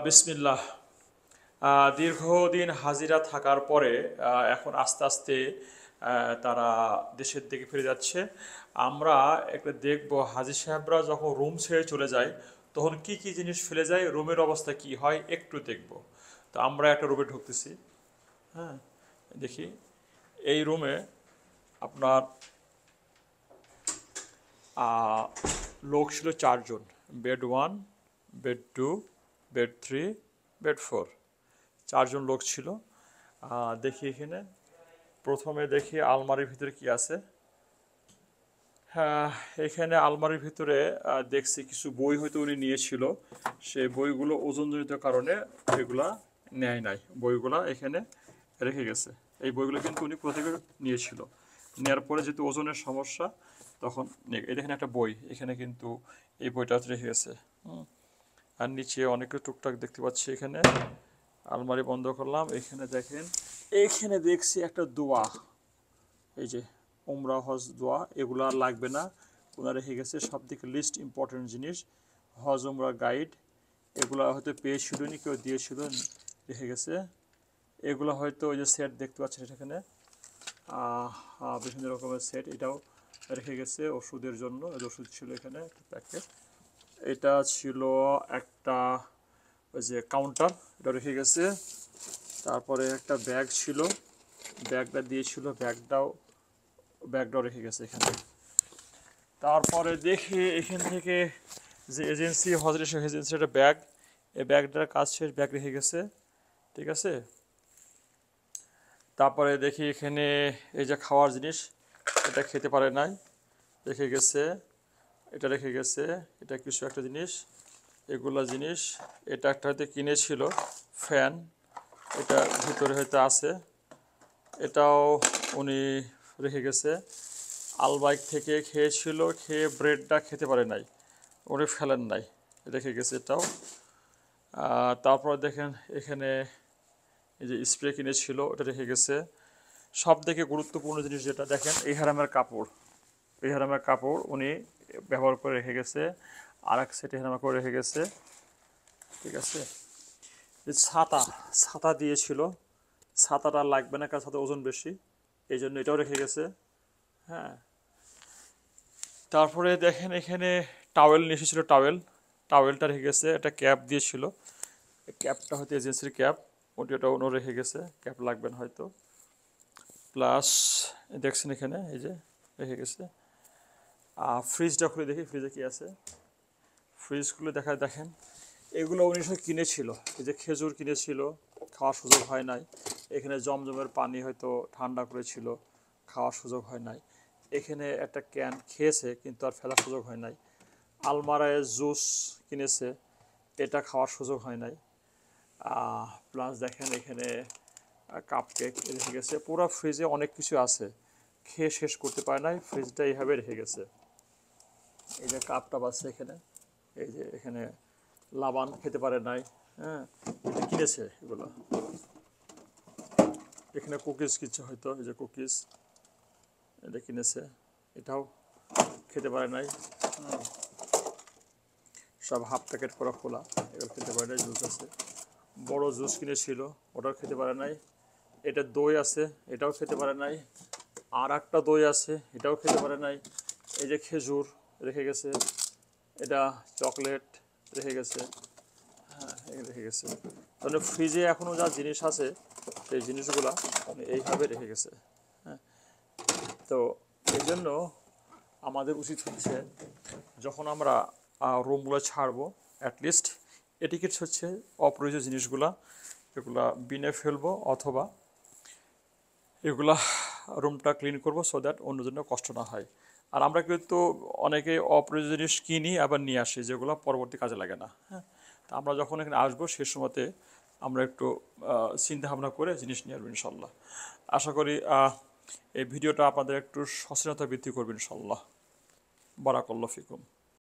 বিসমিল্লাহ। দীর্ঘদিন হাজিরা থাকার পরে এখন আস্তে আস্তে তারা দেশের দিকে ফিরে যাচ্ছে। আমরা একটা দেখব হাজি সাহেবরা যখন রুম ছেড়ে চলে যায় তখন কি কি জিনিস ফেলে যায়, রুমের অবস্থা কি হয় একটু দেখব। তো আমরা একটা রুমে ঢুকতেছি। হ্যাঁ, দেখি এই রুমে আপনার আহ, লোক ছিল চারজন। বেড 1, বেড 2, বেড 3, বেড 4, চারজন লোক ছিল। দেখি এখানে প্রথমে দেখি আলমারির ভিতরে কি আছে। হ্যাঁ, এখানে আলমারির ভিতরে দেখছি কিছু বই হয়তো উনি নিয়েছিল। সেই বইগুলো ওজনজনিত কারণে এগুলা নেয় নাই, বইগুলা এখানে রেখে গেছে। এই বইগুলো কিন্তু উনি কোথা থেকে নিয়েছিল, নেওয়ার পরে যেহেতু ওজনের সমস্যা তখন এই দেখেন একটা বই এখানে কিন্তু এই বইটা রেখে গেছে। আর নিচে অনেক টুকটাক দেখতে পাচ্ছি। এখানে আলমারি বন্ধ করলাম, এখানে দেখেন এখানে দেখছি একটা দোয়া, এই যে উমরা হজ দোয়া, এগুলো আর লাগবে না, ওনারা রেখে গেছে। সব থেকে লিস্ট ইম্পর্টেন্ট জিনিস হজ উমরা গাইড, এগুলো হয়তো পেয়েছিল নি, কেউ দিয়েছিল, রেখে গেছে। এগুলো হয়তো ওই যে সেট দেখতে পাচ্ছেন এখানে বিভিন্ন রকমের সেট, এটাও রেখে গেছে ওষুধের জন্য। ওষুধ ছিল এখানে একটা প্যাকেট। এটা ছিল একটা ওই যে কাউন্টার, এটা রেখে গেছে। তারপরে একটা ব্যাগ ছিল, ব্যাগটা দিয়েছিল, ব্যাগটাও রেখে গেছে এখানে। তারপরে দেখি এখান থেকে যে এজেন্সি হজরের এজেন্সির একটা ব্যাগ, এই ব্যাগটার কাজ শেষ, ব্যাগ রেখে গেছে। ঠিক আছে। তারপরে দেখি এখানে এই যে খাওয়ার জিনিস, এটা খেতে পারে নাই, রেখে গেছে। এটা রেখে গেছে, এটা কিছু একটা জিনিস, এগুলা জিনিস। এটা একটা হয়তো কিনেছিল ফ্যান, এটা ভিতরে হয়তো আছে, এটাও উনি রেখে গেছে। আলবাইক থেকে খেয়েছিল, খেয়ে ব্রেডটা খেতে পারে নাই, উনি ফেলেন নাই, রেখে গেছে এটাও। তারপর দেখেন এখানে এই যে স্প্রে কিনেছিল, ওটা রেখে গেছে। সব থেকে গুরুত্বপূর্ণ জিনিস যেটা দেখেন, এই হারামের কাপড়, এই হারামের কাপড় উনি ব্যবহার করে রেখে গেছে, আর এক সেট হারামা করে রেখে গেছে। ঠিক আছে। ছাতা, ছাতা দিয়েছিল, ছাতাটা লাগবে না কারণ ছাতা ওজন বেশি, এই জন্য এটাও রেখে গেছে। হ্যাঁ, তারপরে দেখেন এখানে টাওয়েল নিয়ে এসেছিলো, টাওয়েলটা রেখে গেছে। একটা ক্যাপ দিয়েছিল, ক্যাপটা হয়তো এজেন্সির ক্যাপ, ওটা অন্য রেখে গেছে, ক্যাপ লাগবে না হয়তো। প্লাস দেখছেন এখানে এই যে রেখে গেছে। ফ্রিজটা খুলে দেখি ফ্রিজে কি আছে। ফ্রিজ খুলে দেখেন এগুলো উনি সব কিনেছিল, এই যে খেজুর কিনেছিল, খাওয়ার সুযোগ হয় নাই। এখানে জমজমের পানি হয়তো ঠান্ডা করেছিল, খাওয়ার সুযোগ হয় নাই। এখানে একটা ক্যান খেয়েছে কিন্তু আর ফেলার সুযোগ হয় নাই। আলমারায় জুস কিনেছে, এটা খাওয়ার সুযোগ হয় নাই। প্লাস দেখেন এখানে কাপ কেক রেখে গেছে। পুরো ফ্রিজে অনেক কিছু আছে, খেয়ে শেষ করতে পারে নাই, ফ্রিজটা এইভাবে রেখে গেছে। এই যে কাপটা বাজছে এখানে, এই যে এখানে লাবান খেতে পারে নাই। হ্যাঁ, এটা কিনেছে এগুলো। এখানে কুকিজ কিনছে হয়তো, এই যে কুকিজ, এটা কিনেছে, এটাও খেতে পারে নাই। সব হাফ প্যাকেট করা খোলা, এগুলো খেতে পারে নাই। জুস আছে, বড় জুস কিনেছিল, ওটাও খেতে পারে নাই। এটা দই আছে, এটাও খেতে পারে নাই। আর একটা দই আছে, এটাও খেতে পারে নাই। এই যে খেজুর রেখে গেছে, এটা চকলেট রেখে গেছে। হ্যাঁ, রেখে গেছে। তাহলে ফ্রিজে এখনও যা জিনিস আছে সেই জিনিসগুলো এইভাবে রেখে গেছে। হ্যাঁ, তো এই জন্য আমাদের উচিত হচ্ছে যখন আমরা রুমগুলো ছাড়বো, অ্যাটলিস্ট এটিকেটস হচ্ছে অপ্রয়োজনীয় জিনিসগুলা এগুলা বিনে ফেলবো, অথবা এগুলা রুমটা ক্লিন করবো, সো দ্যাট অন্যজনের কষ্ট না হয়। আর আমরা কিন্তু অনেকে অপ্রয়োজনীয় জিনিস কিনি আবার নিয়ে আসি, যেগুলো পরবর্তী কাজে লাগে না। হ্যাঁ, তা আমরা যখন এখানে আসবো সে সময়তে আমরা একটু চিন্তা ভাবনা করে জিনিস নিয়ে আসবো ইনশাল্লাহ। আশা করি এই ভিডিওটা আপনাদের একটু সচেতনতা বৃদ্ধি করবে ইনশাল্লাহ। বারাকাল্লাহু ফিকুম।